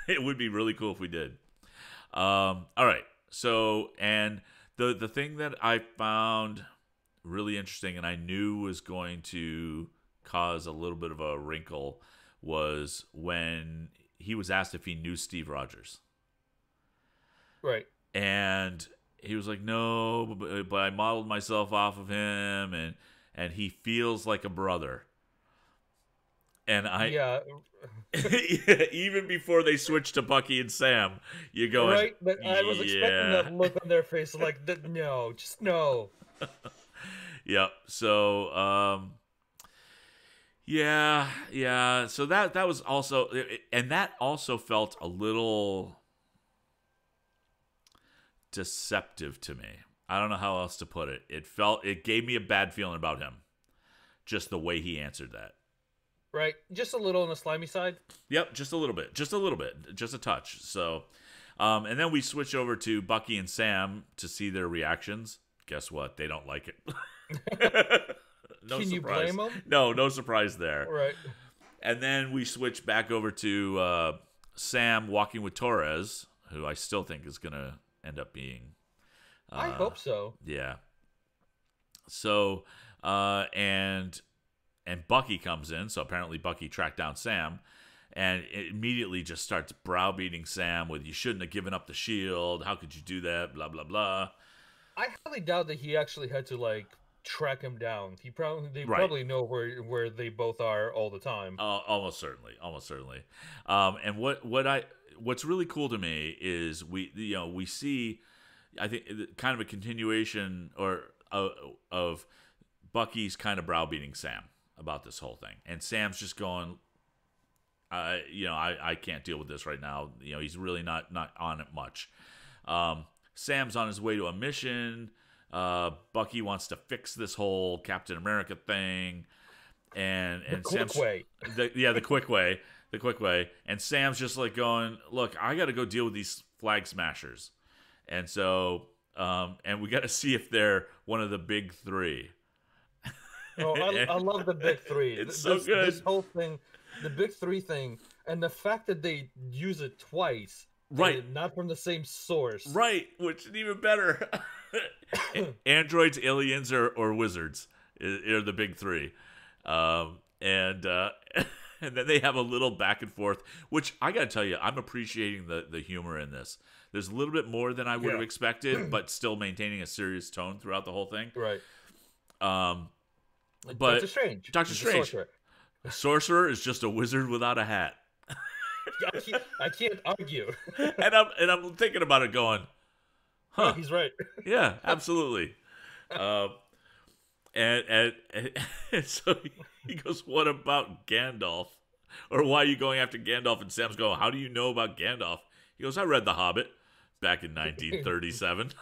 It would be really cool if we did. All right. So, and the thing that I found really interesting, and I knew was going to cause a little bit of a wrinkle, was when he was asked if he knew Steve Rogers, Right. and he was like, "No, but I modeled myself off of him, and he feels like a brother." And I, Yeah. even before they switched to Bucky and Sam, you're going, Right. But I was expecting yeah, that look on their face, like, no, just no. yep. So, yeah, yeah. So that was also, and that also felt a little deceptive to me. I don't know how else to put it. It gave me a bad feeling about him, just the way he answered that. Right. Just a little on the slimy side. Yep, just a little bit, just a touch. So, and then we switch over to Bucky and Sam to see their reactions. Guess what? They don't like it. No Can you surprise. blame them? No surprise there. Right. And then we switch back over to Sam walking with Torres, who I still think is going to end up being. I hope so. Yeah. So, and Bucky comes in. So apparently Bucky tracked down Sam, and it immediately just starts browbeating Sam with, "You shouldn't have given up the shield. How could you do that? Blah blah blah." I highly doubt that he actually had to like track him down. They Right. probably know where they both are all the time. Almost certainly, almost certainly. And what's really cool to me is we see, I think, kind of a continuation of Bucky's kind of browbeating Sam about this whole thing, and Sam's just going, I can't deal with this right now. He's really not on it much. Sam's on his way to a mission. Bucky wants to fix this whole Captain America thing, and Quick Sam's way. the quick way, and Sam's just like going, "Look, I got to go deal with these flag smashers," and so and we got to see if they're one of the big three. Oh, I love the big three. It's so good. This whole thing, the big three thing, and the fact that they use it twice, Right. and not from the same source. Right, which is even better. Androids, aliens, or wizards are the big three, and and then they have a little back and forth. Which I got to tell you, I'm appreciating the humor in this. There's a little bit more than I would have expected, but still maintaining a serious tone throughout the whole thing. Right. But Doctor Strange. Doctor He's a Strange, sorcerer. a sorcerer is just a wizard without a hat. I can't argue. And I'm thinking about it, going, huh? He's right. Yeah, absolutely. And so he goes, "What about Gandalf? Or why are you going after Gandalf?" And Sam's going, "How do you know about Gandalf?" He goes, "I read The Hobbit back in 1937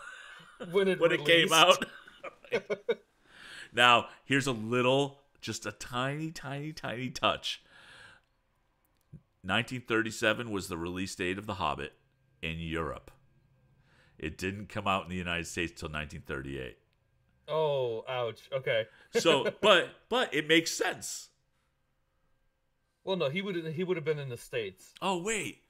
When it when it came released. out." Now, here's just a tiny, tiny, tiny touch. 1937 was the release date of The Hobbit in Europe. It didn't come out in the United States till 1938. Oh, ouch. Okay. So, but it makes sense. Well, no, he would have been in the States. Oh wait,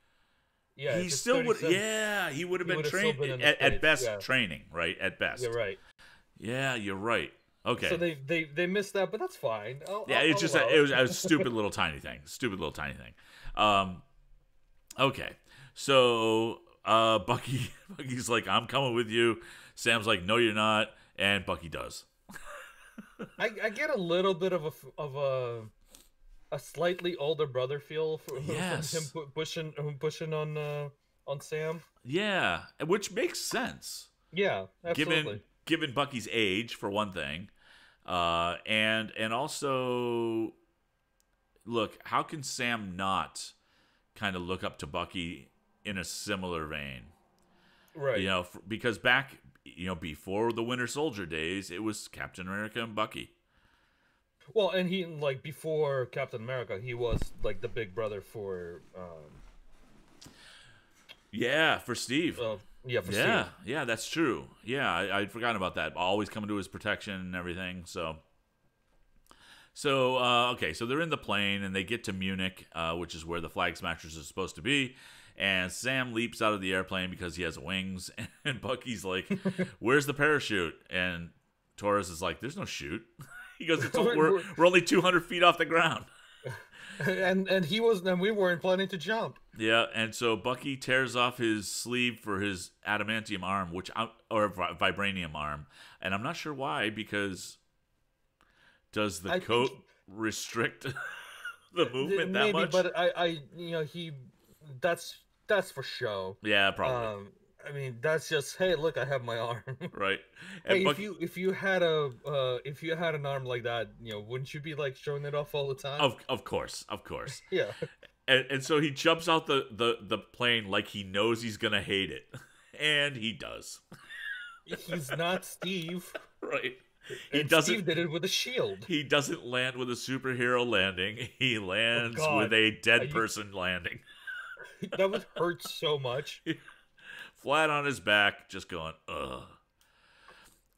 Yeah, he if it's still would. 37, Yeah, he would have he been would have still trained been in the at States, best. yeah. Training, right? At best. You're right. Yeah, you're right. Okay. So they missed that, but that's fine. Yeah, it's just allow it was a stupid little tiny thing. Stupid little tiny thing. Okay, so Bucky's like, "I'm coming with you." Sam's like, "No, you're not," and Bucky does. I get a little bit of a slightly older brother feel Yes. from him pushing on Sam. Yeah, which makes sense Yeah, absolutely. given Bucky's age for one thing, and also, look, how can Sam not kind of look up to Bucky in a similar vein? Right. Because back, before the Winter Soldier days, it was Captain America and Bucky. Well, and he like before Captain America, he was like the big brother for Yeah, for Steve. yeah, for Yeah, Steve. yeah, that's true. Yeah, I'd forgotten about that. Always coming to his protection and everything. So okay, so they're in the plane and they get to Munich, which is where the Flag Smashers are supposed to be. And Sam leaps out of the airplane because he has wings. And Bucky's like, "Where's the parachute?" And Torres is like, "There's no chute." He goes, we're only 200 feet off the ground. And we weren't planning to jump. Yeah, and so Bucky tears off his sleeve for his adamantium arm, or vibranium arm, and I'm not sure why, because does the coat restrict the movement that much? But that's for show. Yeah, probably. I mean, that's just, hey, look, I have my arm. Right. And hey, if you had an arm like that, wouldn't you be like showing it off all the time? Of course. Yeah. And so he jumps out the plane like he knows he's gonna hate it, and he does. He's not Steve. Right. Steve did it with a shield. He doesn't land with a superhero landing. He lands with a dead person landing. That would hurt so much. Flat on his back, just going, ugh.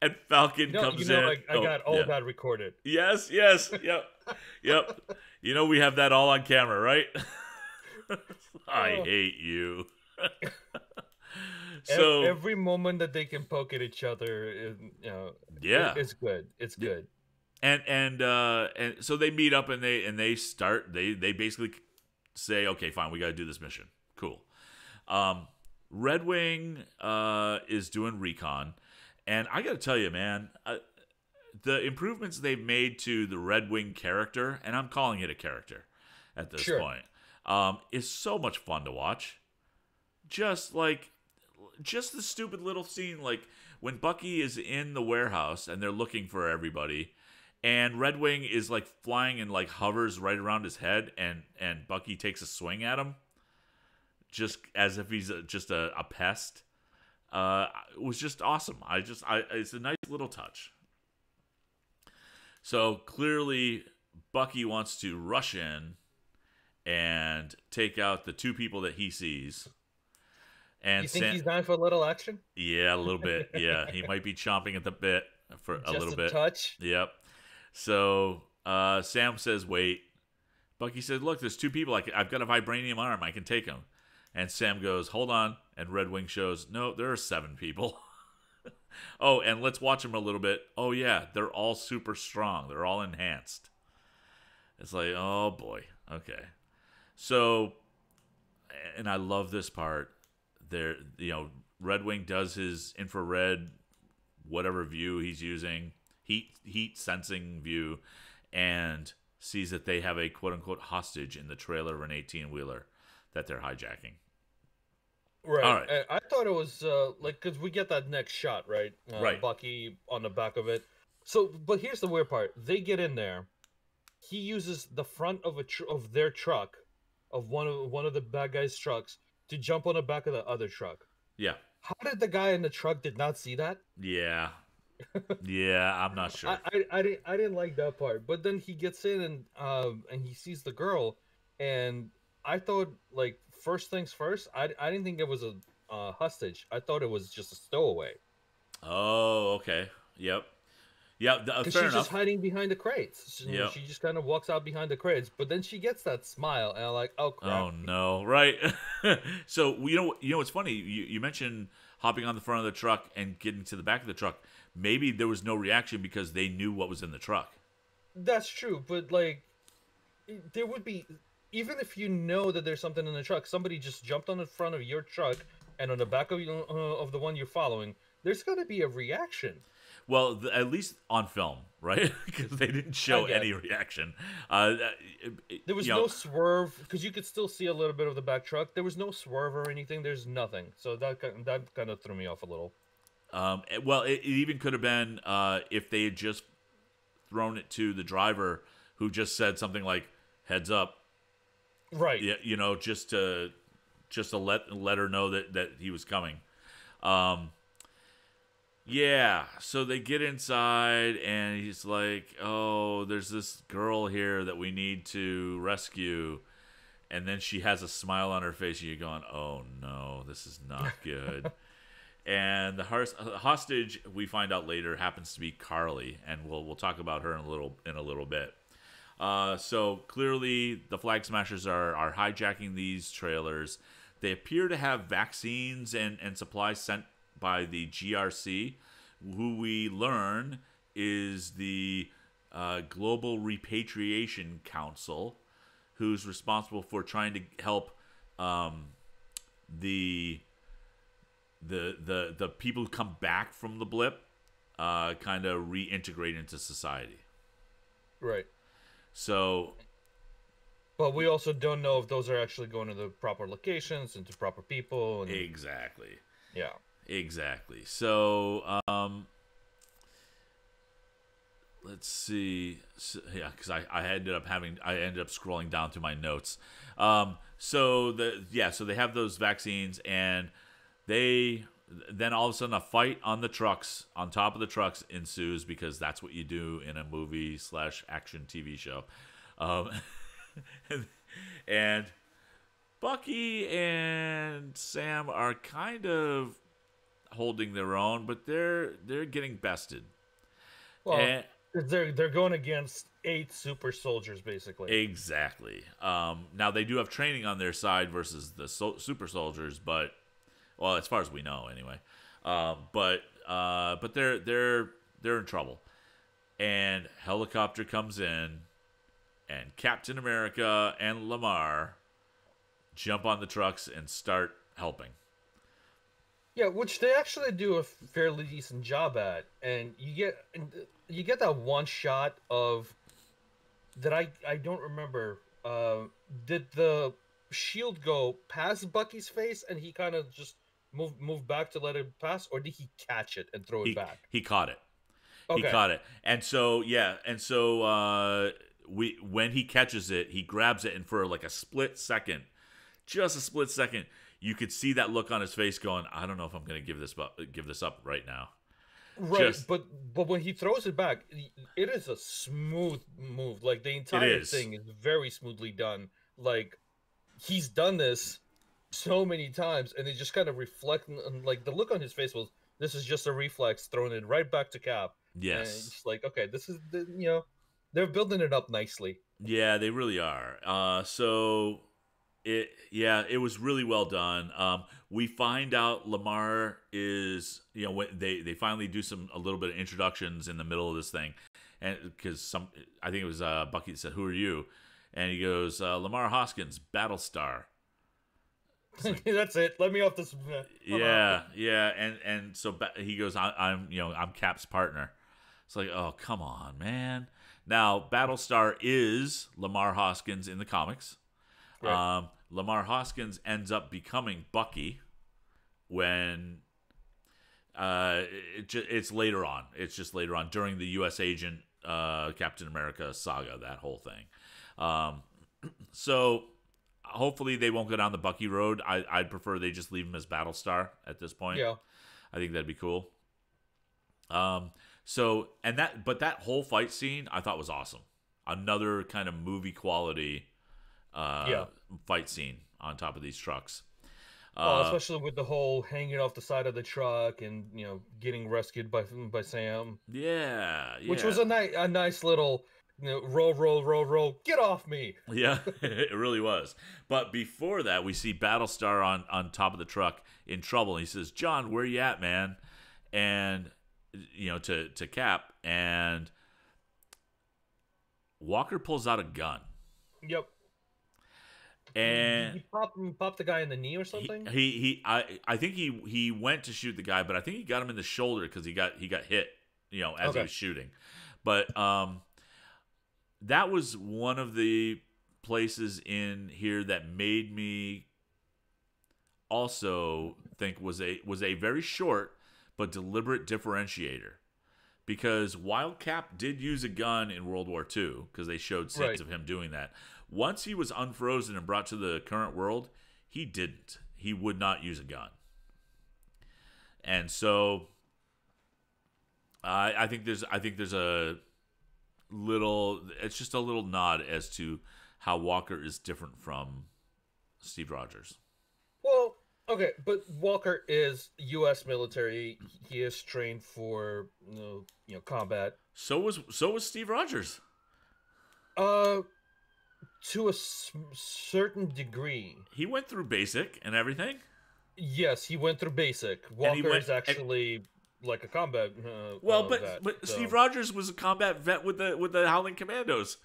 And Falcon comes in. I got all that recorded. Yes, yep. We have that all on camera, right? I hate you. So every moment that they can poke at each other, it's good. It's good. And so they meet up and they start. They basically say, okay, fine, we got to do this mission. Cool. Red Wing is doing recon, and I got to tell you, man, the improvements they've made to the Red Wing character, and I'm calling it a character at this point, is so much fun to watch. Just the stupid little scene, like when Bucky is in the warehouse and they're looking for everybody, and Red Wing is like flying and like hovers right around his head, and Bucky takes a swing at him, just as if he's just a pest. It was just awesome. It's a nice little touch. So clearly Bucky wants to rush in and take out the two people that he sees. And you think he's down for a little action? Yeah, a little bit. Yeah, he might be chomping at the bit for a little bit. Touch. Yep. So Sam says, "Wait." Bucky said, "Look, there's two people. I've got a vibranium arm. I can take them." And Sam goes, "Hold on." And Red Wing shows, "No, there are 7 people." Oh, and let's watch them a little bit. Oh yeah, they're all super strong. They're all enhanced. It's like, oh boy. Okay. So, and I love this part. There, Red Wing does his infrared, whatever view he's using, heat sensing view, and sees that they have a quote unquote hostage in the trailer of an 18-wheeler that they're hijacking. Right. All right. I thought it was because we get that next shot, right? Right. Bucky on the back of it. So, but here's the weird part: they get in there. He uses the front of their truck, of one of the bad guys' trucks, to jump on the back of the other truck. Yeah. How did the guy in the truck did not see that? Yeah. Yeah, I'm not sure. I didn't like that part. But then he gets in and he sees the girl, and I thought, like, first things first, I didn't think it was a hostage. I thought it was just a stowaway. Oh, okay. Yep. Yeah, fair she's enough. Just hiding behind the crates. Yep. She just kind of walks out behind the crates, but then she gets that smile, and I'm like, oh crap. Oh no, right? So you know what's funny? You mentioned hopping on the front of the truck and getting to the back of the truck. Maybe there was no reaction because they knew what was in the truck. That's true, but like, there would be, even if you know that there's something in the truck, somebody just jumped on the front of your truck and on the back of the one you're following. There's got to be a reaction. Well, at least on film, right? Because they didn't show any reaction. There was no swerve, because you could still see a little bit of the back truck. There was no swerve or anything. There's nothing. So that kind of threw me off a little. Well, it even could have been if they had just thrown it to the driver, who just said something like "heads up," right? Yeah, just to let her know that he was coming. Yeah, so they get inside, and he's like, "Oh, there's this girl here that we need to rescue," and then she has a smile on her face, and you're going, "Oh no, this is not good." And the hostage, we find out later, happens to be Carly, and we'll talk about her in a little bit. So clearly, the Flag Smashers are hijacking these trailers. they appear to have vaccines and supplies sent by the GRC, who we learn is the Global Repatriation Council, who's responsible for trying to help the people who come back from the blip kind of reintegrate into society. Right. So, but we also don't know if those are actually going to the proper locations and to proper people. And, exactly. yeah. Exactly. So, let's see. So, yeah, because I ended up scrolling down through my notes. So they have those vaccines, and then all of a sudden a fight on the trucks, on top of the trucks, ensues, because that's what you do in a movie / action TV show. And Bucky and Sam are kind of holding their own, but they're getting bested. Well, and, they're going against 8 super soldiers, basically. Exactly. Now they do have training on their side versus the super soldiers, but well, as far as we know, anyway. But they're in trouble, and helicopter comes in, and Captain America and Lamar jump on the trucks and start helping. Yeah, which they actually do a fairly decent job at, and you get that one shot of that I don't remember. Did the shield go past Bucky's face and he kind of just moved back to let it pass, or did he catch it and throw it back? He caught it. Okay. He caught it, and so when he catches it, he grabs it, and for like a split second, just a split second, you could see that look on his face going, I don't know if I'm going to give this up right now. Right, but when he throws it back, it is a smooth move. Like, the entire thing is very smoothly done. Like, he's done this so many times, and they just kind of reflect. Like, the look on his face was, this is just a reflex, throwing it right back to Cap. Yes. And it's like, okay, this is they're building it up nicely. Yeah, they really are. So it was really well done. We find out Lamar is, when they finally do a little bit of introductions in the middle of this thing, and because I think it was Bucky that said, "Who are you?" And he goes, "Lamar Hoskins, Battlestar." Like, that's it. Let me off this. Yeah, and so he goes, I'm Cap's partner." It's like, oh, come on, man. Now, Battlestar is Lamar Hoskins in the comics. Right. Lamar Hoskins ends up becoming Bucky when it's later on. It's just later on during the U.S. Agent Captain America saga, that whole thing. So hopefully they won't go down the Bucky road. I'd prefer they just leave him as Battlestar at this point. Yeah, I think that'd be cool. But that whole fight scene I thought was awesome. Another kind of movie quality fight scene on top of these trucks. Especially with the whole hanging off the side of the truck and getting rescued by Sam. Yeah. Which was a nice little roll, get off me. Yeah, it really was. But before that, we see Battlestar on top of the truck in trouble. And he says, "John, where you at, man?" And to Cap, and Walker pulls out a gun. Yep. And he popped the guy in the knee or something. I think he went to shoot the guy, but I think he got him in the shoulder because he got hit, as he was shooting. But that was one of the places in here that made me also think was a very short but deliberate differentiator. Because while Cap did use a gun in World War II, because they showed scenes of him doing that, once he was unfrozen and brought to the current world, he didn't. He would not use a gun. And so I think there's a little, it's just a little nod as to how Walker is different from Steve Rogers. Well, okay, but Walker is U.S. military. He is trained for combat. So was Steve Rogers. to a certain degree. He went through basic and everything. Yes, he went through basic. And he Walker went is actually like a combat well, vet. but So. Steve Rogers was a combat vet with the Howling Commandos.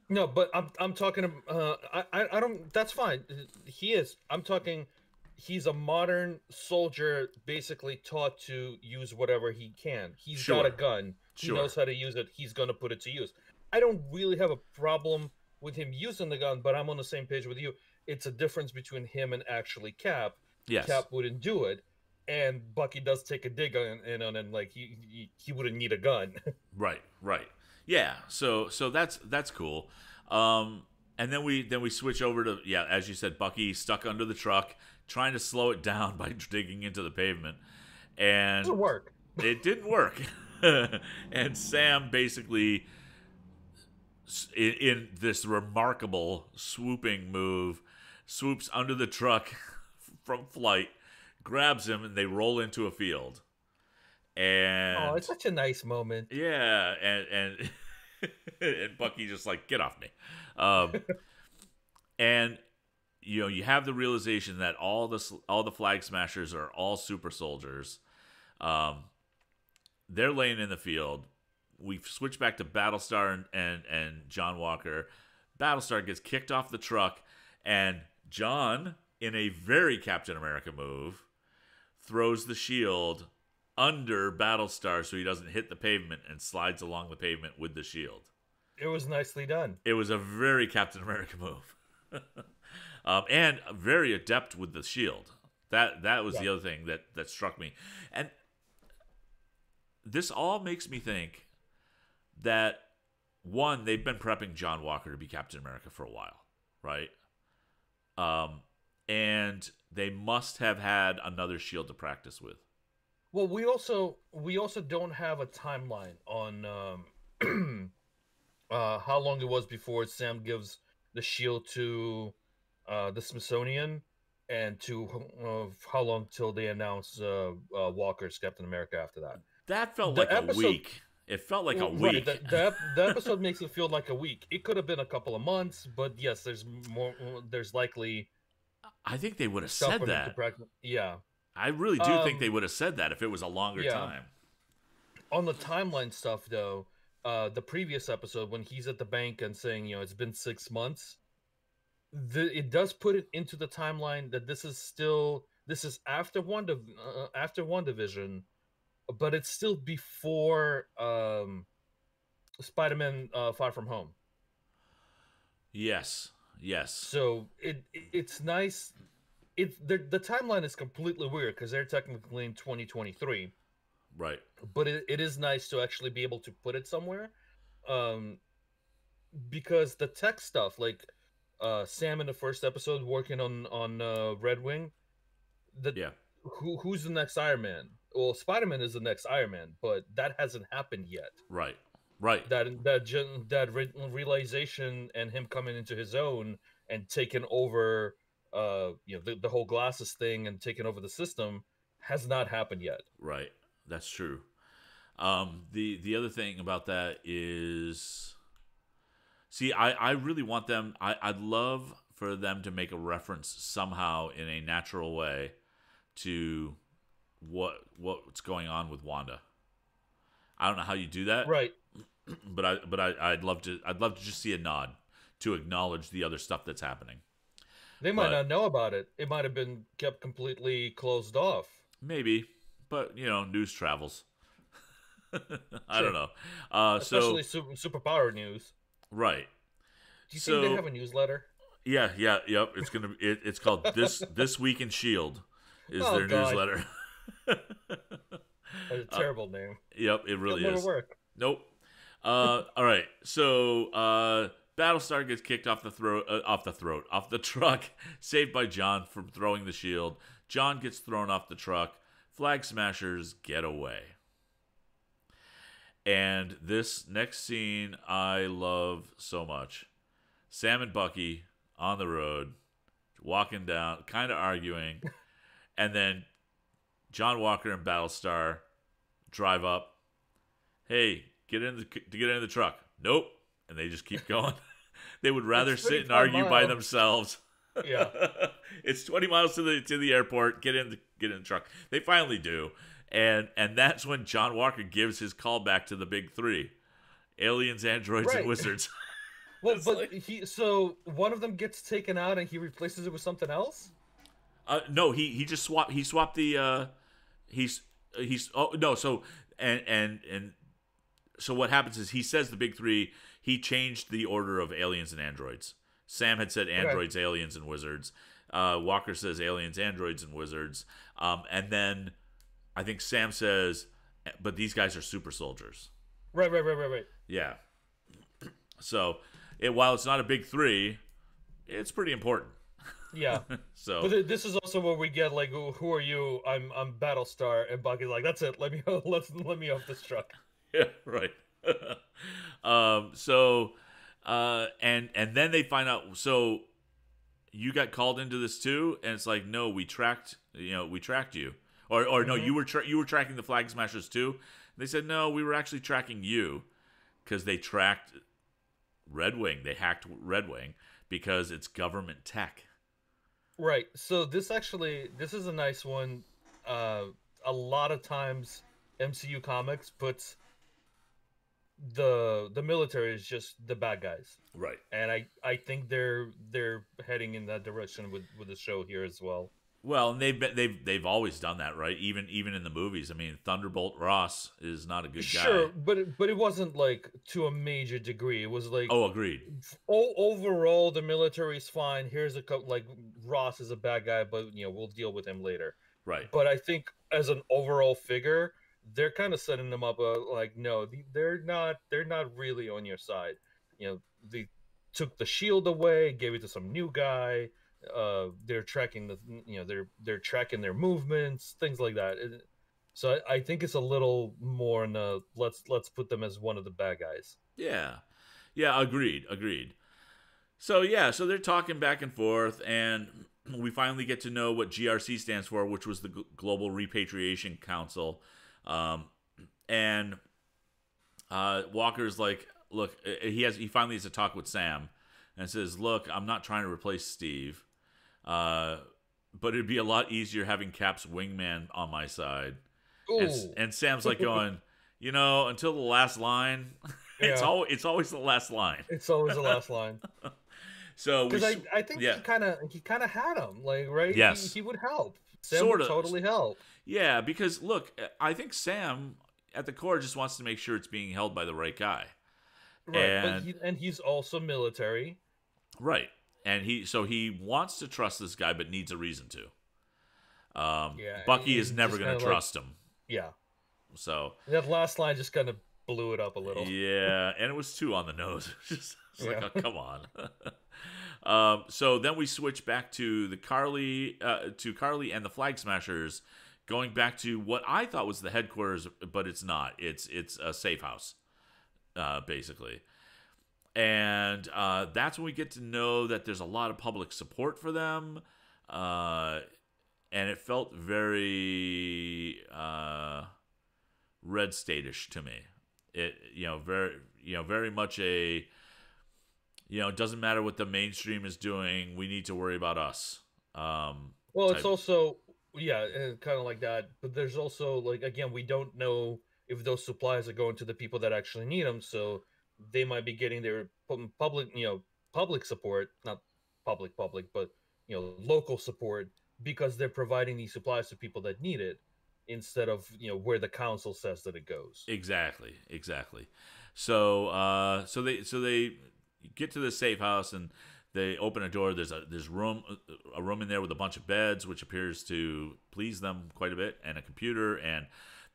No, but I'm talking. I don't. That's fine. He is. I'm talking. He's a modern soldier, basically taught to use whatever he can. He's got a gun. He knows how to use it. He's gonna put it to use. I don't really have a problem with him using the gun, but I'm on the same page with you. It's a difference between him and actually Cap. Yes. Cap wouldn't do it, and Bucky does take a dig on him, like he wouldn't need a gun. Right. Yeah. So that's cool. And then we switch over to, yeah, as you said, Bucky stuck under the truck, trying to slow it down by digging into the pavement, and It doesn't work. It didn't work. And Sam basically, in this remarkable swooping move, swoops under the truck from flight, grabs him, and they roll into a field. And it's such a nice moment. Yeah, and and Bucky just like, get off me. And you have the realization that all the Flag Smashers are all super soldiers. They're laying in the field. We switch back to Battlestar and John Walker. Battlestar gets kicked off the truck, and John, in a very Captain America move, throws the shield under Battlestar so he doesn't hit the pavement and slides along the pavement with the shield. It was nicely done. It was a very Captain America move. And very adept with the shield. That was the other thing that struck me. And this all makes me think that, one, they've been prepping John Walker to be Captain America for a while, right? And they must have had another shield to practice with. Well, we also don't have a timeline on how long it was before Sam gives the shield to the Smithsonian, and to how long till they announce Walker's Captain America after that. That felt like a week. It felt like a week. Right, the episode makes it feel like a week. It could have been a couple of months, but yes, there's more. There's likely. I think they would have said that. Yeah. I really do think they would have said that if it was a longer time. On the timeline stuff, though, the previous episode when he's at the bank and saying, it's been 6 months, it does put it into the timeline that this is after WandaVision, but it's still before Spider-Man Far From Home. Yes. So it's nice. The timeline is completely weird because they're technically in 2023, right? But it is nice to actually be able to put it somewhere, because the tech stuff, like Sam in the first episode working on Red Wing, who's the next Iron Man? Well, Spider-Man is the next Iron Man, but that hasn't happened yet. Right. That realization and him coming into his own and taking over. The whole glasses thing and taking over the system has not happened yet. Right, that's true. The other thing about that is, see, I really want them. I'd love for them to make a reference somehow in a natural way to what's going on with Wanda. I don't know how you do that, right? But I'd love to just see a nod to acknowledge the other stuff that's happening. They might not know about it. It might have been kept completely closed off. Maybe, but news travels. I don't know. Especially superpower news. Right. Do you think they have a newsletter? Yeah, yep. It's gonna. It's called This Week in Shield. Is their newsletter? A terrible name. Yep, it really It'll is. Never work. Nope. All right. So Battlestar gets kicked off the truck, saved by John from throwing the shield. John gets thrown off the truck. Flag Smashers get away. And this next scene I love so much. Sam and Bucky on the road, walking down, kind of arguing, and then John Walker and Battlestar drive up. Hey, get in the truck. Nope. And they just keep going. They would rather It's sit and 35 argue by miles. themselves. Yeah. It's 20 miles to the airport. Get in the truck. They finally do, and that's when John Walker gives his call back to the big three: aliens, androids, and Right. wizards. Well, It's but like, so one of them gets taken out and he replaces it with something else. no, he just swapped the he's oh no, so and so what happens is he says the big three. He changed the order of aliens and androids. Sam had said Okay. androids, aliens, and wizards. Walker says aliens, androids, and wizards. And then I think Sam says, but these guys are super soldiers. Right. Yeah. So while it's not a big three, it's pretty important. Yeah. So But this is also where we get like, who are you? I'm Battlestar, and Bucky's like, that's it. Let me let me off this truck. yeah, right. And then they find out. So you got called into this too, and it's like, no, we tracked you, or no, you were tracking the Flag Smashers too. They said no, we were actually tracking you because they tracked Red Wing. They hacked Red Wing because it's government tech. Right. So this is a nice one. A lot of times MCU Comics puts the military is just the bad guys. Right. And I think they're heading in that direction with the show here as well. Well, and they've always done that, right? Even in the movies. I mean, Thunderbolt Ross is not a good guy. Sure, but it wasn't like to a major degree. It was like, Oh, agreed. overall the military's fine. Here's like Ross is a bad guy, but we'll deal with him later. Right. But I think as an overall figure, they're kind of setting them up like, no, they're not really on your side. They took the shield away, gave it to some new guy. They're tracking they're tracking their movements, things like that. So I think it's a little more in the let's put them as one of the bad guys. Yeah. Agreed. So so they're talking back and forth, and we finally get to know what GRC stands for, which was the Global Repatriation Council. And Walker's like, look, he finally has a talk with Sam, and says, look, I'm not trying to replace Steve, but it'd be a lot easier having Cap's wingman on my side. And Sam's like going, until the last line, it's always the last line. It's always the last line. So because I think he kind of had him, like, right? Yes, he would help. Sam would totally help. Yeah, because look, I think Sam at the core just wants to make sure it's being held by the right guy. Right, but he's also military. Right, and he wants to trust this guy, but needs a reason to. Bucky is never going to trust him. Yeah. So that last line just kind of blew it up a little. Yeah, and it was too on the nose. It's like, oh, come on. So then we switch back to Carly and the Flag Smashers, going back to what I thought was the headquarters, but it's not. It's a safe house, basically. And that's when we get to know that there's a lot of public support for them, and it felt very Red State-ish to me. It very much a it doesn't matter what the mainstream is doing, we need to worry about us. Well, it's also kind of like that, but there's also, like, again, we don't know if those supplies are going to the people that actually need them, so they might be getting their public support, not public, but local support, because they're providing these supplies to people that need it, instead of where the council says that it goes. Exactly. So they get to the safe house, and they open a door. There's a room in there with a bunch of beds, which appears to please them quite a bit, and a computer. And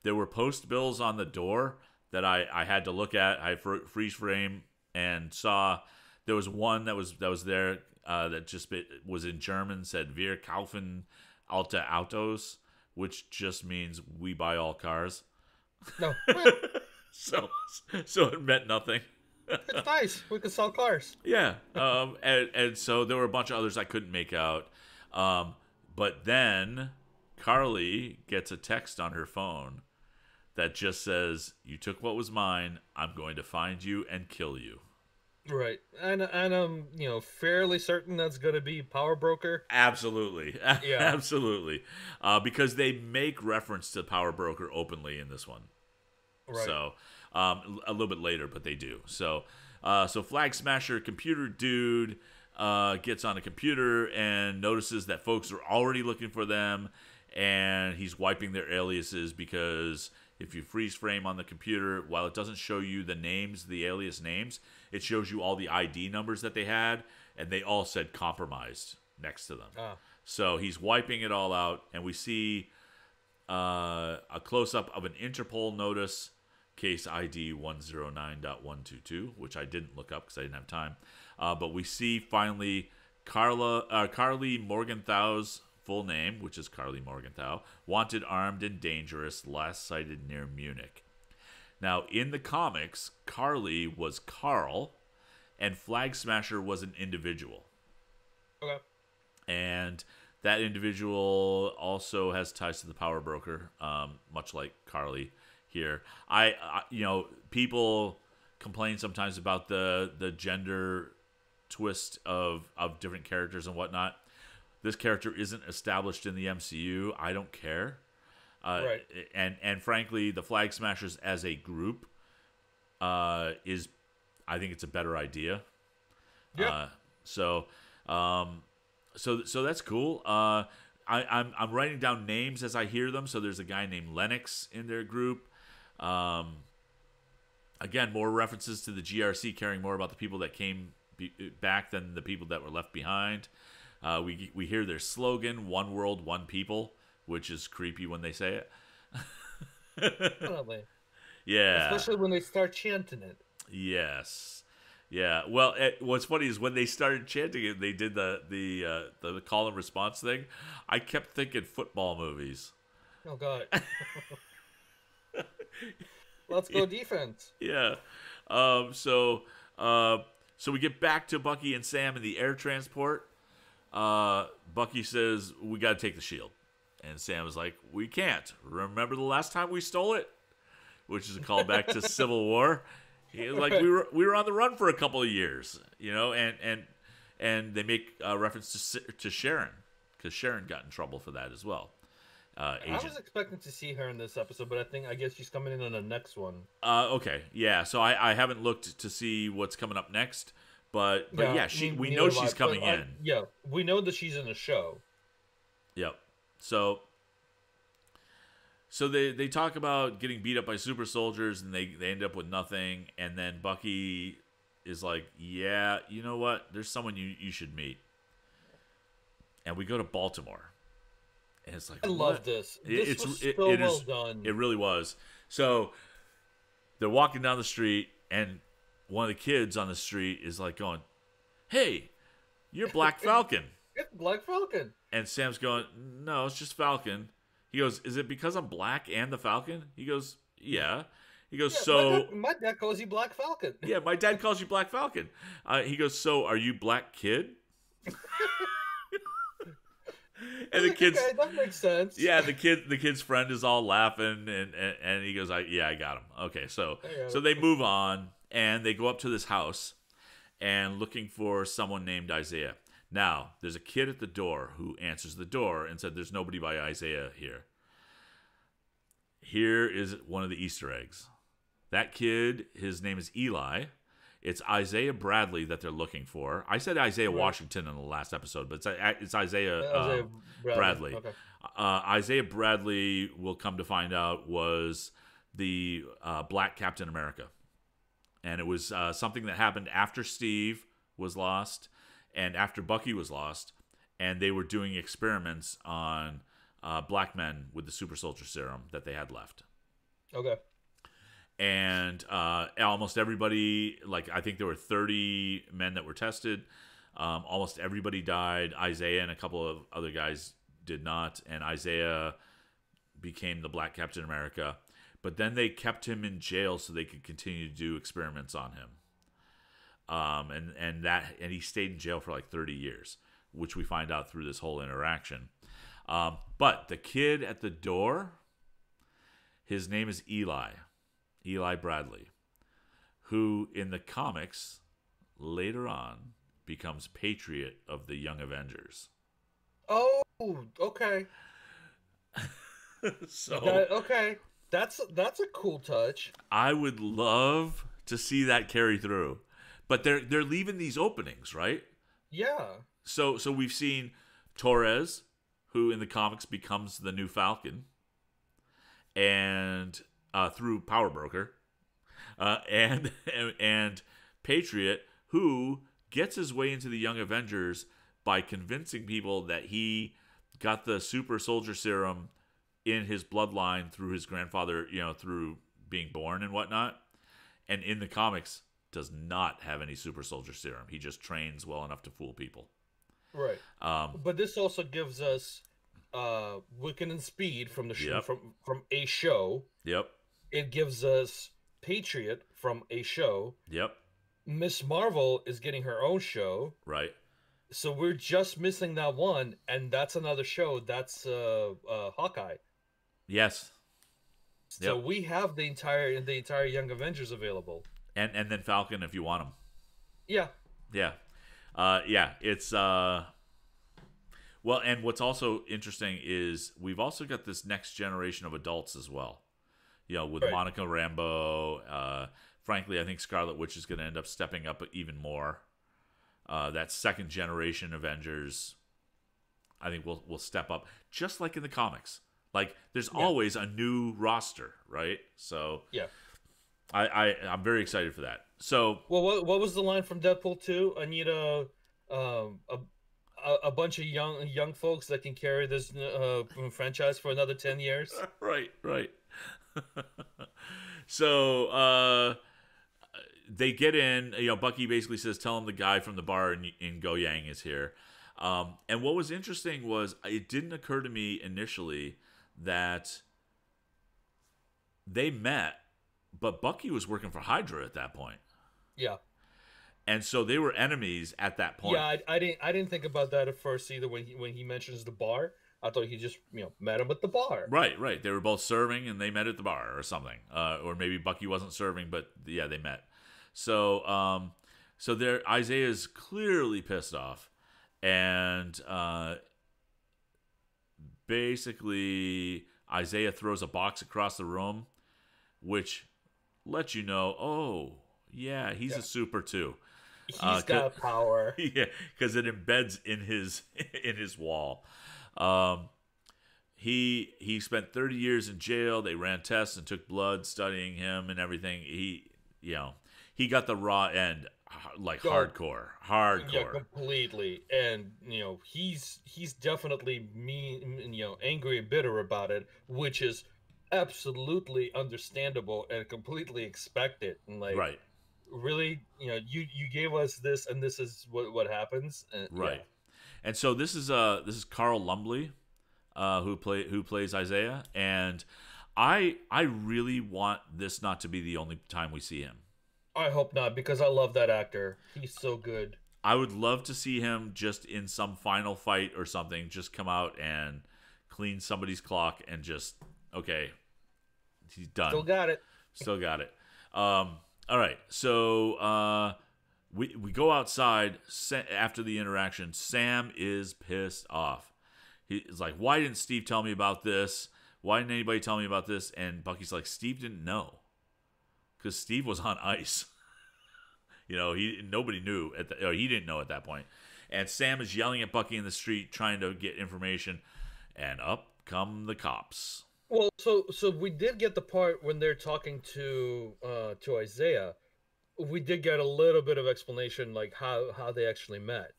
there were post bills on the door that I had to look at. I freeze frame and saw there was one that was there that just was in German, said "Wir kaufen alte Autos," which just means we buy all cars. No. so it meant nothing. It's nice. We can sell cars. Yeah. And so there were a bunch of others I couldn't make out. But then Carly gets a text on her phone that just says, "You took what was mine. I'm going to find you and kill you." Right. And I'm, fairly certain that's gonna be Power Broker. Absolutely, Yeah. absolutely, because they make reference to Power Broker openly in this one. Right. So a little bit later, but they do. So so Flag Smasher computer dude gets on a computer and notices that folks are already looking for them, and he's wiping their aliases because if you freeze frame on the computer, while it doesn't show you the names, the alias names, it shows you all the ID numbers that they had, and they all said compromised next to them. Ah. So he's wiping it all out, and we see a close up of an Interpol notice, case ID 109.122, which I didn't look up because I didn't have time. But we see finally Carly Morgenthau's full name, which is Carly Morgenthau, wanted, armed, and dangerous, last sighted near Munich. Now, in the comics, Carly was Carl, and Flag Smasher was an individual. Okay. And that individual also has ties to the Power Broker, much like Carly here. People complain sometimes about the gender twist of different characters and whatnot. This character isn't established in the MCU. I don't care. Right. And frankly, the Flag Smashers as a group I think it's a better idea. Yeah. So that's cool. I'm writing down names as I hear them. So there's a guy named Lennox in their group. Again, more references to the GRC, caring more about the people that came back than the people that were left behind. We hear their slogan, "One World, One People," which is creepy when they say it. Definitely. Yeah. Especially when they start chanting it. Yes. Yeah. Well, what's funny is when they started chanting it, they did the call and response thing. I kept thinking football movies. Oh God. Let's go defense. Yeah. So we get back to Bucky and Sam in the air transport. Bucky says, "We got to take the shield," and Sam is like, "We can't. Remember the last time we stole it?" Which is a callback to Civil War. Like we were on the run for a couple of years, and they make reference to Sharon, because Sharon got in trouble for that as well. I was expecting to see her in this episode, but I guess she's coming in on the next one. Okay, yeah. So I haven't looked to see what's coming up next, but yeah, we know she's coming in. Yeah, we know that she's in the show. Yep. So they talk about getting beat up by super soldiers, and they end up with nothing. And then Bucky is like, "Yeah, you know what? There's someone you should meet." And we go to Baltimore, and it's like, I love this. This was so well done. It really was. So they're walking down the street, and one of the kids on the street is like going, "Hey, you're Black Falcon." It's Black Falcon. And Sam's going, "No, it's just Falcon." He goes, "Is it because I'm black and the Falcon?" He goes, "Yeah." He goes, Yeah, "So..." My dad calls you Black Falcon. Yeah, my dad calls you Black Falcon. He goes, "So are you Black Kid?" And the kids... Okay, that makes sense. Yeah, the kid's friend is all laughing, and he goes, "Yeah, I got him." Okay, so they move on, and they go up to this house, and looking for someone named Isaiah. Now, there's a kid at the door who answers the door and said, "There's nobody by Isaiah here." Here is one of the Easter eggs. That kid, his name is Eli. It's Isaiah Bradley that they're looking for. I said Isaiah Washington in the last episode, but it's Isaiah Bradley. Okay. Isaiah Bradley, we'll come to find out, was the Black Captain America. And it was something that happened after Steve was lost and after Bucky was lost, and they were doing experiments on black men with the super soldier serum that they had left. Okay. And almost everybody, like I think there were 30 men that were tested. Almost everybody died. Isaiah and a couple of other guys did not, and Isaiah became the Black Captain America. But then they kept him in jail so they could continue to do experiments on him. And he stayed in jail for like 30 years, which we find out through this whole interaction. But the kid at the door, his name is Eli Bradley, who in the comics later on becomes Patriot of the Young Avengers. Oh, okay. So Okay. That's a cool touch. I would love to see that carry through. But they're leaving these openings, right? Yeah. So we've seen Torres, who in the comics becomes the new Falcon, and through Power Broker, and and Patriot, who gets his way into the Young Avengers by convincing people that he got the super soldier serum in his bloodline through his grandfather, through being born and whatnot. And in the comics, does not have any super soldier serum. He just trains well enough to fool people. Right. But this also gives us Wiccan and Speed from the show, Yep. from a show. Yep. It gives us Patriot from a show. Yep. Miss Marvel is getting her own show. Right. So we're just missing that one, and that's another show. That's Hawkeye. Yes. So Yep. we have the entire Young Avengers available. And then Falcon if you want him. Yeah. Yeah. Yeah. It's well, and what's also interesting is we've also got this next generation of adults as well. With Right. Monica Rambeau. Frankly, I think Scarlet Witch is going to end up stepping up even more. That second generation Avengers, I think will step up, just like in the comics. Like there's always a new roster, right? So Yeah. I'm very excited for that. So Well, what was the line from Deadpool 2? I need a bunch of young folks that can carry this franchise for another 10 years. right. So they get in. Bucky basically says, "Tell him the guy from the bar in Goyang is here." And what was interesting was it didn't occur to me initially that they met, but Bucky was working for Hydra at that point. Yeah. And so they were enemies at that point. Yeah, I didn't think about that at first either. When he mentions the bar, I thought he just met him at the bar. Right. They were both serving and they met at the bar or something, or maybe Bucky wasn't serving, but yeah, they met. So so there, Isaiah's clearly pissed off, and basically Isaiah throws a box across the room, which lets you know, oh yeah, he's a super too. He's got power. Yeah, because it embeds in his wall. He spent 30 years in jail. They ran tests and took blood, studying him and everything. He got the raw end, like hardcore. Yeah, completely. And he's definitely mean, angry and bitter about it, which is absolutely understandable and completely expected. And right. Really, you gave us this, and this is what happens. And, right. Yeah. And so this is Carl Lumbly, who plays Isaiah, and I really want this not to be the only time we see him. I hope not, because I love that actor. He's so good. I would love to see him just in some final fight or something, just come out and clean somebody's clock and just, okay, he's done. Still got it. All right, so we go outside after the interaction. Sam is pissed off. He's like, why didn't Steve tell me about this? Why didn't anybody tell me about this? And Bucky's like, Steve didn't know. Because Steve was on ice. Nobody knew he didn't know at that point. And Sam is yelling at Bucky in the street, trying to get information, and up come the cops. Well, so we did get the part when they're talking to Isaiah. We did get a little bit of explanation, like how they actually met,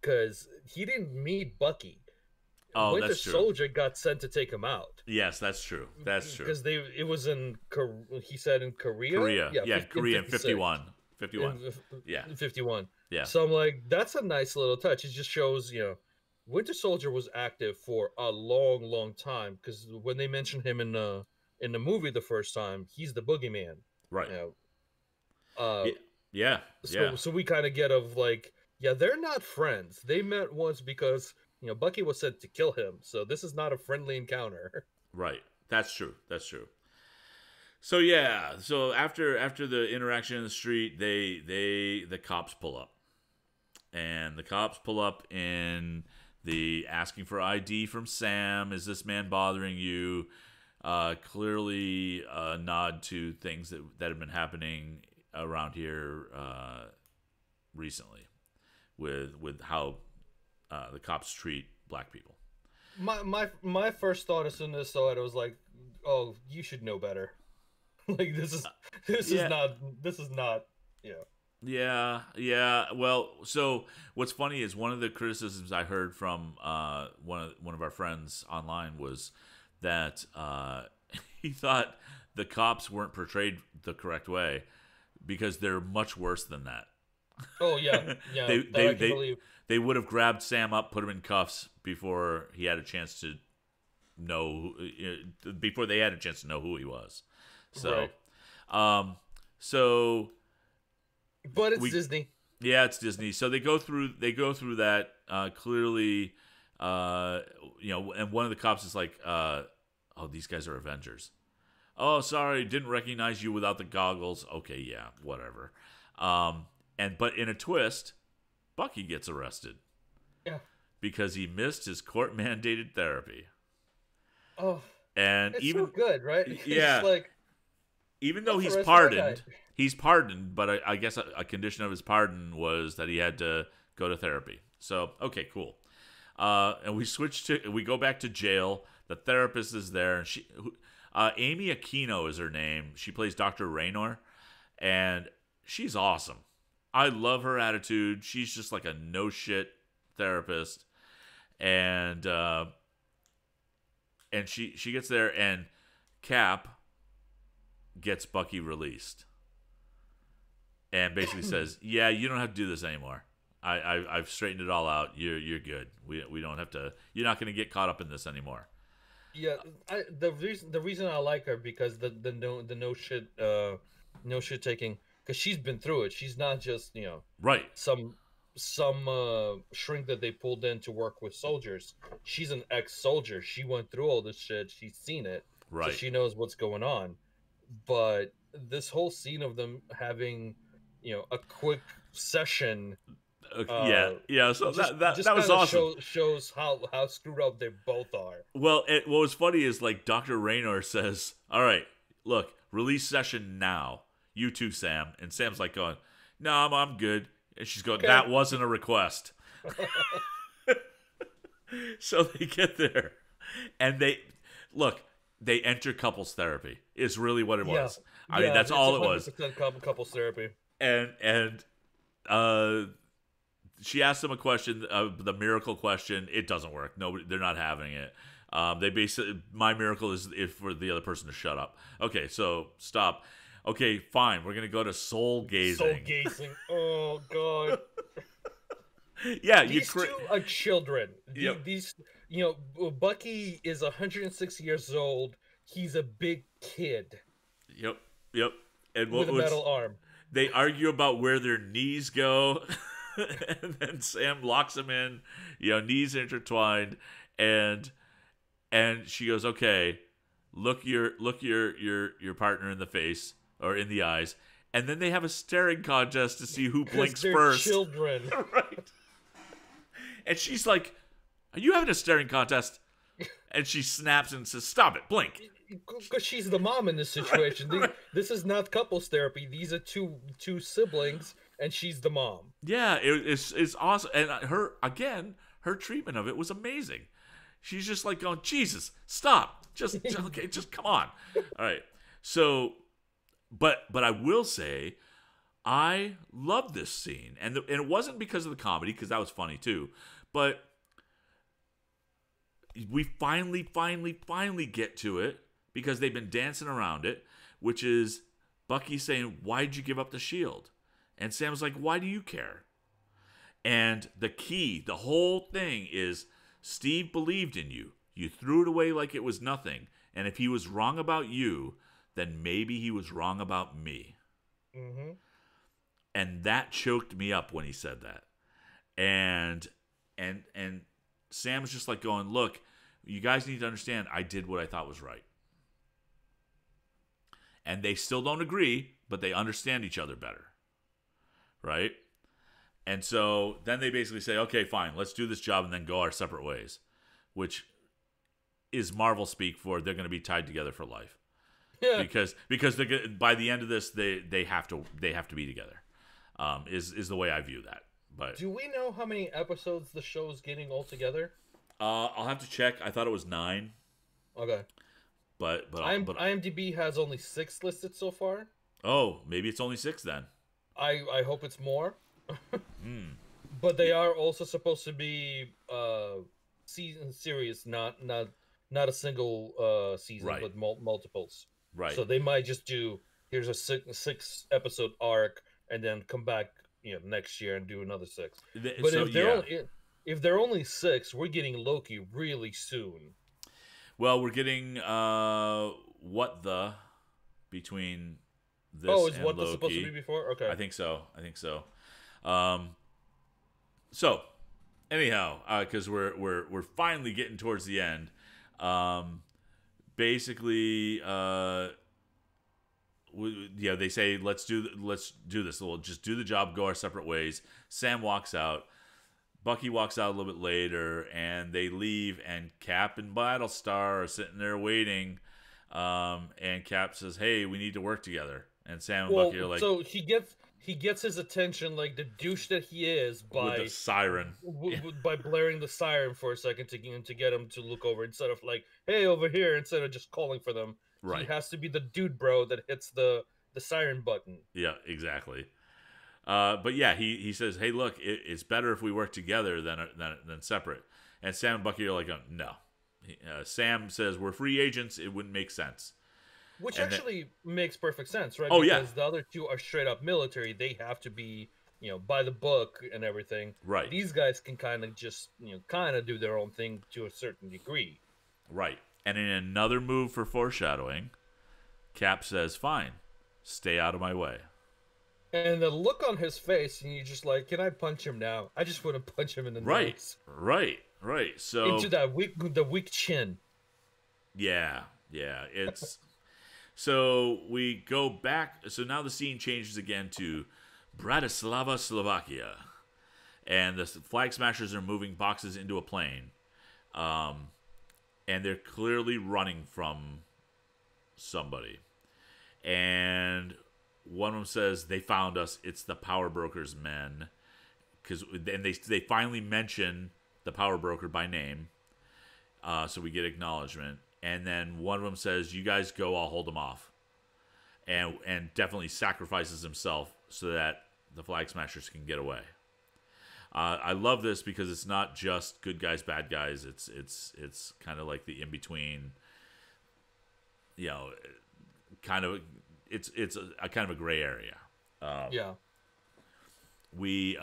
because he didn't meet Bucky. Oh, Winter that's true. Soldier got sent to take him out. Yes, that's true. That's true. Because it was in he said in Korea. Korea in 51. 51. Yeah. 51. Yeah. So I'm like, that's a nice little touch. It just shows, Winter Soldier was active for a long, long time. Because when they mentioned him in the movie the first time, he's the boogeyman. Right. Yeah. So we kind of get of like, they're not friends. They met once because Bucky was sent to kill him. So this is not a friendly encounter. Right. That's true. So yeah, so after the interaction in the street, the cops pull up, and the cops pull up in the asking for ID from Sam. Is this man bothering you? Clearly a nod to things that have been happening around here recently, with how the cops treat black people. My first thought as soon as I saw it, I was like, "Oh, you should know better." Like this is Yeah, not this is not yeah. yeah. Well, so what's funny is one of the criticisms I heard from one of our friends online was that he thought the cops weren't portrayed the correct way because they're much worse than that. Oh yeah, yeah. they That they I can they believe. they would have grabbed Sam up, put him in cuffs before he had a chance to know, before they had a chance to know who he was. So, Right. so But it's we Disney. yeah, it's Disney. So they go through that clearly, uh, and one of the cops is like, oh, these guys are Avengers. Oh, sorry, didn't recognize you without the goggles. Okay, yeah, whatever. But in a twist, Bucky gets arrested Yeah. because he missed his court mandated therapy. Oh, And it's so even good, right? It's yeah, like even though let's he's arrest that guy. pardoned, but I guess a condition of his pardon was that he had to go to therapy. So okay, cool. And we go back to jail. The therapist is there, and Amy Aquino is her name. She plays Dr. Raynor, and she's awesome. I love her attitude. She's just like a no shit therapist, and she gets there, and Cap gets Bucky released, and basically says, "Yeah, you don't have to do this anymore. I've straightened it all out. You're good. We don't have to. You're not going to get caught up in this anymore." Yeah, the reason I like her because the no shit taking because she's been through it. She's not just Right, some shrink that they pulled in to work with soldiers. She's an ex-soldier. She went through all this shit. She's seen it, so right. she knows what's going on. But this whole scene of them having a quick session Yeah, uh yeah. So just that was kind of awesome. shows how screwed up they both are. Well, what was funny is like Dr. Raynor says, "All right, look, release session now. You too, Sam." And Sam's like going, "No, I'm good." And she's going, Okay. "That wasn't a request." So they get there, and they enter couples therapy. Is really what it Yeah, was. I mean, yeah, that's it's all it a hundred was. percent couples therapy. And uh, she asked them a question, the miracle question. It doesn't work. Nobody, they're not having it. They basically, my miracle is if for the other person to shut up. Okay, so stop. Okay, fine. We're gonna go to soul Soul gazing. gazing. Oh god, Yeah, these two are children. Yep, These, Bucky is 106 years old. He's a big kid yep, yep. And with a what's metal arm. they argue about where their knees go, and then Sam locks them in, knees intertwined, and she goes, "Okay, look your partner in the face or in the eyes," and then they have a staring contest to see who Because blinks they're first. children. Right? And she's like, "Are you having a staring contest?" And she snaps and says, "Stop it, blink." Because she's the mom in this situation. This is not couples therapy. These are two siblings, and she's the mom. Yeah, it's awesome, and her treatment of it was amazing. She's just like going, "Jesus, stop, just okay, just come on." All right, so, but I will say, I love this scene, and it wasn't because of the comedy, because that was funny too, but we finally get to it because they've been dancing around it, which is Bucky saying, "Why'd you give up the shield?" And Sam's like, "Why do you care?" And the whole thing is Steve believed in you. You threw it away like it was nothing. And if he was wrong about you, then maybe he was wrong about me. Mm-hmm. And that choked me up when he said that. And Sam's just like going, "Look, you guys need to understand I did what I thought was right." and they still don't agree, but they understand each other better, right? And so then they basically say, okay, fine, let's do this job and then go our separate ways, which is Marvel speak for they're going to be tied together for life. Yeah. Because by the end of this, they have to be together. Is the way I view that. But do we know how many episodes the show is getting altogether? I'll have to check. I thought it was 9. Okay. But IMDb has only 6 listed so far. Oh, maybe it's only 6 then. I hope it's more. But they are also supposed to be season series, not a single season, Right. but multiples. Right. So they might just do here's a 6 episode arc, and then come back next year and do another 6. But so, if they're only 6, we're getting Loki really soon. Well, we're getting What The between this is and What Loki. The supposed to be before? Okay. I think so. So anyhow, because we're finally getting towards the end. Basically, they say let's do this. We'll just do the job, go our separate ways. Sam walks out. Bucky walks out a little bit later, and they leave. And Cap and Battlestar are sitting there waiting. And Cap says, "Hey, we need to work together." And Sam and Bucky are like, so he gets his attention like the douche that he is by with the siren, by blaring the siren for a second to get him to look over instead of like, "Hey, over here," instead of just calling for them. Right. He has to be the dude bro that hits the siren button. Yeah, exactly. But yeah, he says, "Hey, look, it's better if we work together than separate." And Sam and Bucky are like, "No." Sam says, "We're free agents. It wouldn't make sense." Which actually makes perfect sense, right? Oh, because the other two are straight up military. They have to be, by the book and everything. Right. These guys can kind of just, kind of do their own thing to a certain degree. Right. And in another move for foreshadowing, Cap says, "Fine, stay out of my way." And the look on his face, and you're just like, "Can I punch him now? I just want to punch him in the nose." Right. So into the weak chin. Yeah. It's so we go back. So now the scene changes again to Bratislava, Slovakia, and the Flag Smashers are moving boxes into a plane, and they're clearly running from somebody. And one of them says, "They found us. It's the Power Broker's men," and they finally mention the Power Broker by name, so we get acknowledgement. And then one of them says, "You guys go. I'll hold them off," and definitely sacrifices himself so that the Flag Smashers can get away. I love this because it's not just good guys, bad guys. It's kind of like the in between. Kind of. It's a kind of a gray area. We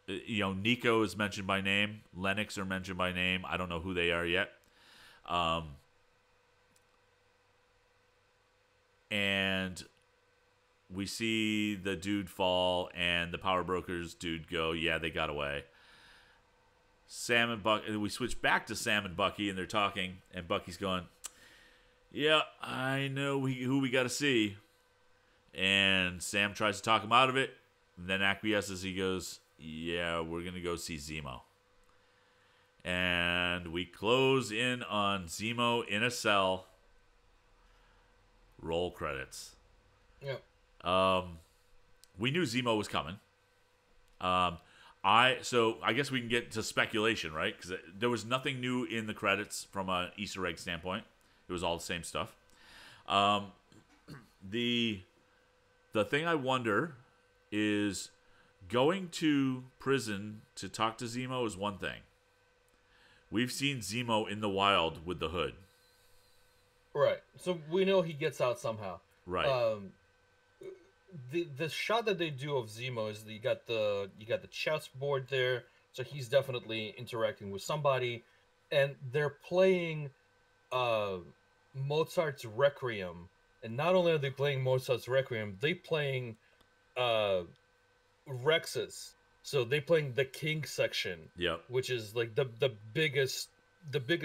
Nico is mentioned by name. Lennox are mentioned by name. I don't know who they are yet. And we see the dude fall, and the Power Brokers dude go, "Yeah, they got away." Sam and Bucky. We switch back to Sam and Bucky, and they're talking, and Bucky's going, "Yeah, I know who we got to see." And Sam tries to talk him out of it, and then acquiesces. He goes, "Yeah, we're going to go see Zemo." And we close in on Zemo in a cell. Roll credits. Yeah. We knew Zemo was coming. So I guess we can get to speculation, right? Because there was nothing new in the credits from an Easter egg standpoint. It was all the same stuff. The thing I wonder is going to prison to talk to Zemo is one thing. We've seen Zemo in the wild with the hood. Right. So we know he gets out somehow. Right. The shot that they do of Zemo is you got the chessboard there, so he's definitely interacting with somebody, and they're playing Mozart's Requiem. And not only are they playing Mozart's Requiem, they playing Rex's. So they playing the King section. Yep. Which is like the biggest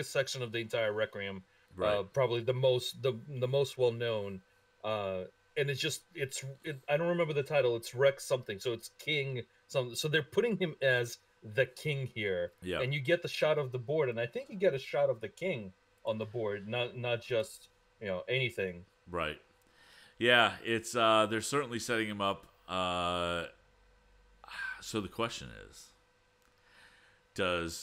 section of the entire Requiem. Right. Probably the most well known. And I don't remember the title. It's Rex something. So it's King something. So they're putting him as the king here, Yep. and you get the shot of the board, and I think you get a shot of the king on the board, not just anything. Right. Yeah, it's they're certainly setting him up. So the question is, I'm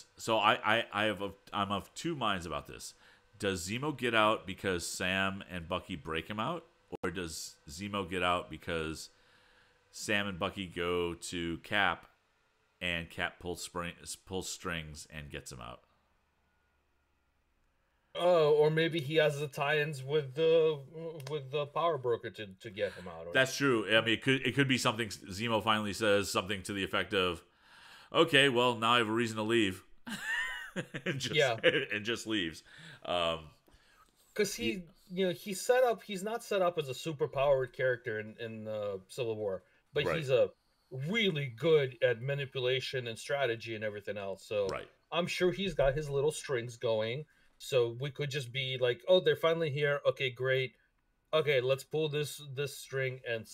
of two minds about this. Does Zemo get out because Sam and Bucky break him out, or does Zemo get out because Sam and Bucky go to Cap, and Cap pulls strings and gets him out? Oh, or maybe he has the tie-ins with the power broker to get him out. That's true. I mean, it could be something. Zemo finally says something to the effect of, "Okay, well now I have a reason to leave," and just leaves. Because he's not set up as a super powered character in Civil War, but Right. he's a really good at manipulation and strategy and everything else. So Right. I'm sure he's got his little strings going. So we could just be like, oh, they're finally here. Okay, great. Okay, let's pull this string and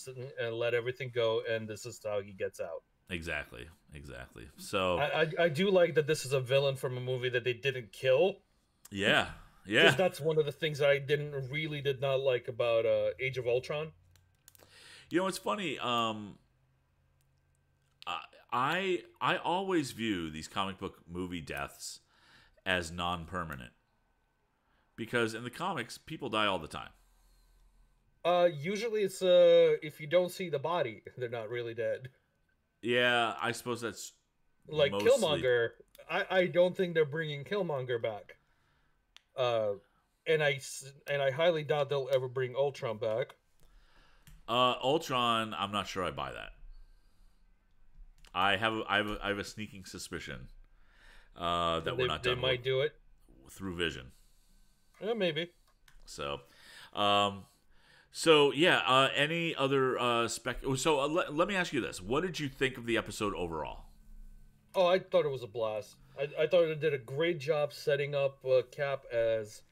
let everything go. And this is how he gets out. Exactly. So I do like that this is a villain from a movie that they didn't kill. yeah, Because that's one of the things that I did not like about Age of Ultron. It's funny. I always view these comic book movie deaths as non-permanent because in the comics people die all the time. Usually it's if you don't see the body, they're not really dead. Yeah, I suppose that's Like mostly... Killmonger, I don't think they're bringing Killmonger back. And I highly doubt they'll ever bring Ultron back. Ultron, I'm not sure I buy that. I have a sneaking suspicion that we're not done. They might do it through Vision. Yeah, maybe. So, yeah. Any other So let me ask you this: what did you think of the episode overall? Oh, I thought it was a blast. I thought it did a great job setting up Cap as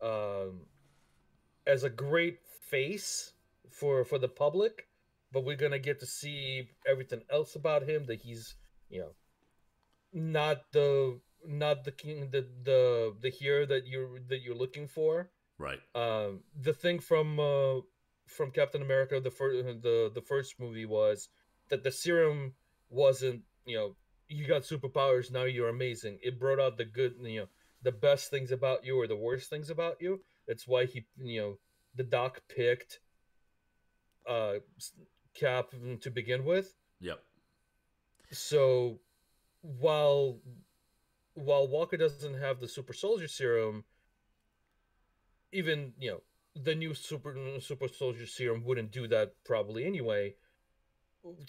a great face for the public, but we're gonna get to see everything else about him, that he's not the king, the hero that you're looking for. Right. The thing from Captain America, the first movie, was that the serum wasn't, you got superpowers, now you're amazing. It brought out the good, the best things about you or the worst things about you. That's why the doc picked Cap to begin with. Yep. So while Walker doesn't have the super soldier serum, even the new super soldier serum wouldn't do that probably anyway.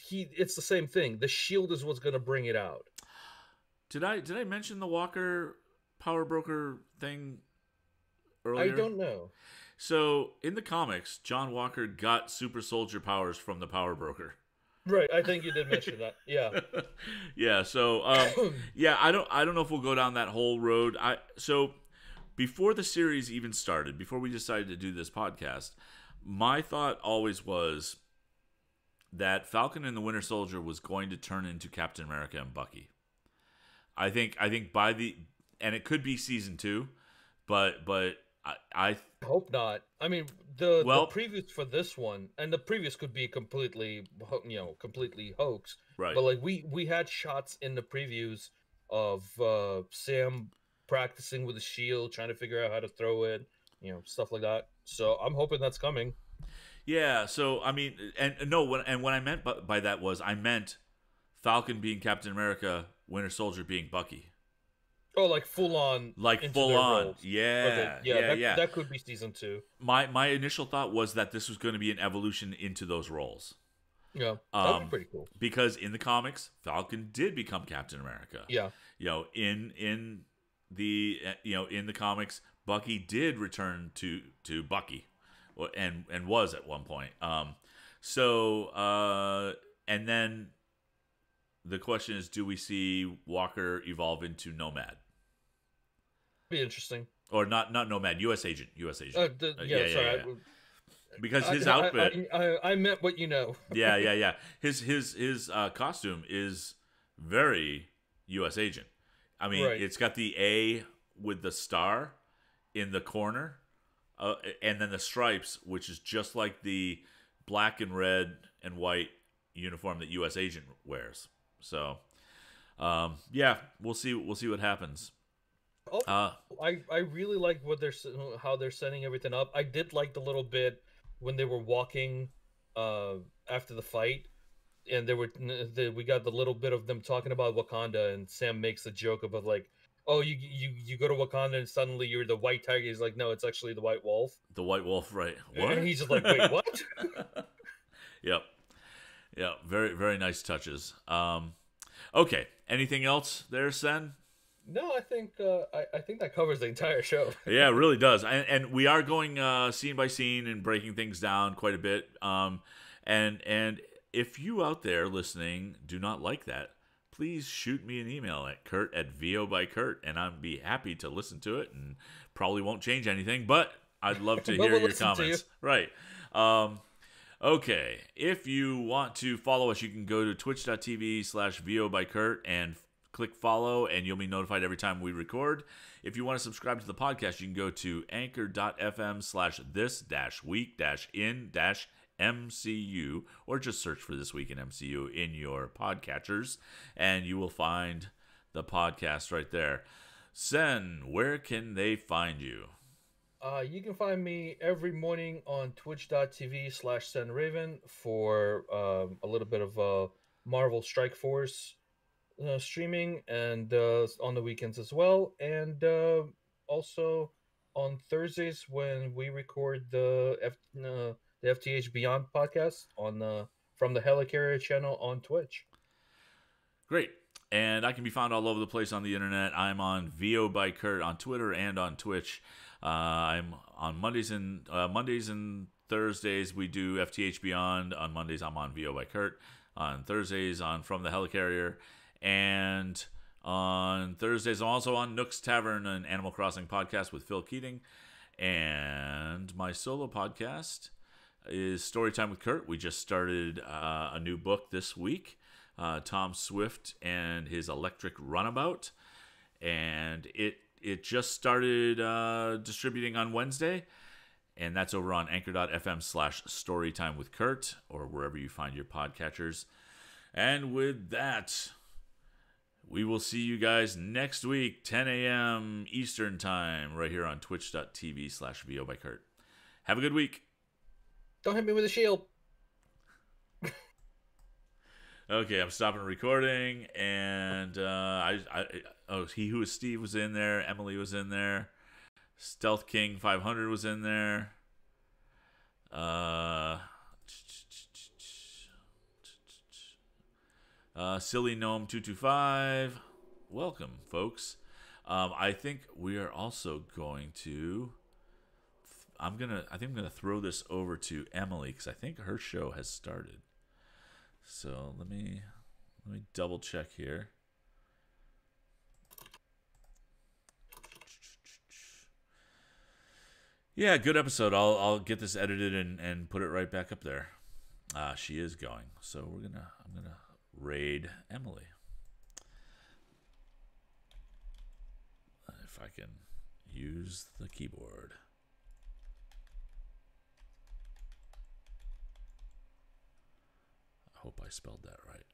It's the same thing. The shield is what's going to bring it out. Did I mention the Walker power broker thing earlier? I don't know. So in the comics, John Walker got super soldier powers from the power broker. Right, I think you did mention that. Yeah. Yeah. So yeah, I don't know if we'll go down that whole road. So before the series even started, before we decided to do this podcast, my thought always was that Falcon and the Winter Soldier was going to turn into Captain America and Bucky. I think and it could be season 2, but I hope not. I mean, the previews for this one, and the previous could be completely hoax. Right. But like we had shots in the previews of Sam practicing with a shield, trying to figure out how to throw it, stuff like that. So I'm hoping that's coming. Yeah. So I mean, what I meant by that was I meant Falcon being Captain America, Winter Soldier being Bucky. Oh, like full on, roles. Yeah, okay. Yeah. That could be season 2. My initial thought was that this was going to be an evolution into those roles. Yeah, that'd be pretty cool. Because in the comics, Falcon did become Captain America. Yeah, in the comics, Bucky did return to Bucky, and was at one point. And then the question is, do we see Walker evolve into Nomad? Be interesting. or not Nomad, U.S. agent, U.S. agent. Yeah, sorry. Because his outfit, I meant what you know. yeah. His costume is very U.S. agent. I mean, Right. it's got the A with the star in the corner, and then the stripes, which is just like the black and red and white uniform that U.S. agent wears. So, yeah, we'll see what happens. Oh, I really like how they're setting everything up. I did like the little bit when they were walking after the fight, and we got the little bit of them talking about Wakanda, and Sam makes a joke about like, oh, you go to Wakanda and suddenly you're the white tiger. He's like, no, it's actually the white wolf. The white wolf, right? What? And he's just like, wait, what? Yep. Very very nice touches. Okay. Anything else there, Sen? No, I think that covers the entire show. Yeah, it really does. And we are going scene by scene and breaking things down quite a bit. And if you out there listening do not like that, please shoot me an email at Kurt@VObyKurt, and I'd be happy to listen to it, and probably won't change anything, but I'd love to hear your comments. Right. Okay. If you want to follow us, you can go to twitch.tv/VObyKurt and click follow, and you'll be notified every time we record. If you want to subscribe to the podcast, you can go to anchor.fm/this-week-in-MCU, or just search for This Week in MCU in your podcatchers, and you will find the podcast right there. Sen, where can they find you? You can find me every morning on twitch.tv/SenRaven for a little bit of Marvel Strike Force streaming, and on the weekends as well, and also on Thursdays when we record the FTH Beyond podcast on from the Helicarrier channel on Twitch. Great. And I can be found all over the place on the internet. I'm on VO by Kurt on Twitter and on Twitch. I'm on Mondays and Thursdays we do FTH Beyond. On Mondays I'm on VO by Kurt. On Thursdays on From the Helicarrier. And on Thursdays, I'm also on Nook's Tavern, an Animal Crossing podcast with Phil Keating. And my solo podcast is Storytime with Kurt. We just started a new book this week, Tom Swift and His Electric Runabout. And it just started distributing on Wednesday. And that's over on anchor.fm/Storytime with Kurt, or wherever you find your podcatchers. And with that, we will see you guys next week, 10 a.m. Eastern Time, right here on twitch.tv/VObyKurt. Have a good week. Don't hit me with a shield. Okay, I'm stopping recording, and He Who Is Steve was in there, Emily was in there, Stealth King 500 was in there, Silly Gnome 225. Welcome, folks. I think we are also going to. I think I'm gonna throw this over to Emily because I think her show has started. So let me double check here. Yeah, good episode. I'll get this edited and put it right back up there. She is going, so I'm gonna raid Emily. If I can use the keyboard. I hope I spelled that right.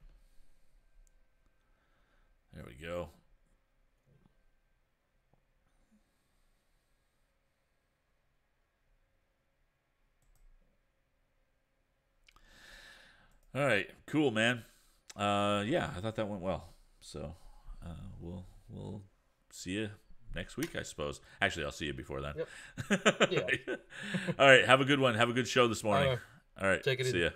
There we go. All right, cool, man. Yeah, I thought that went well. So we'll see you next week, I suppose. Actually, I'll see you before then. Yep. Yeah. All right, have a good one. Have a good show this morning. All right, take it see easy. ya.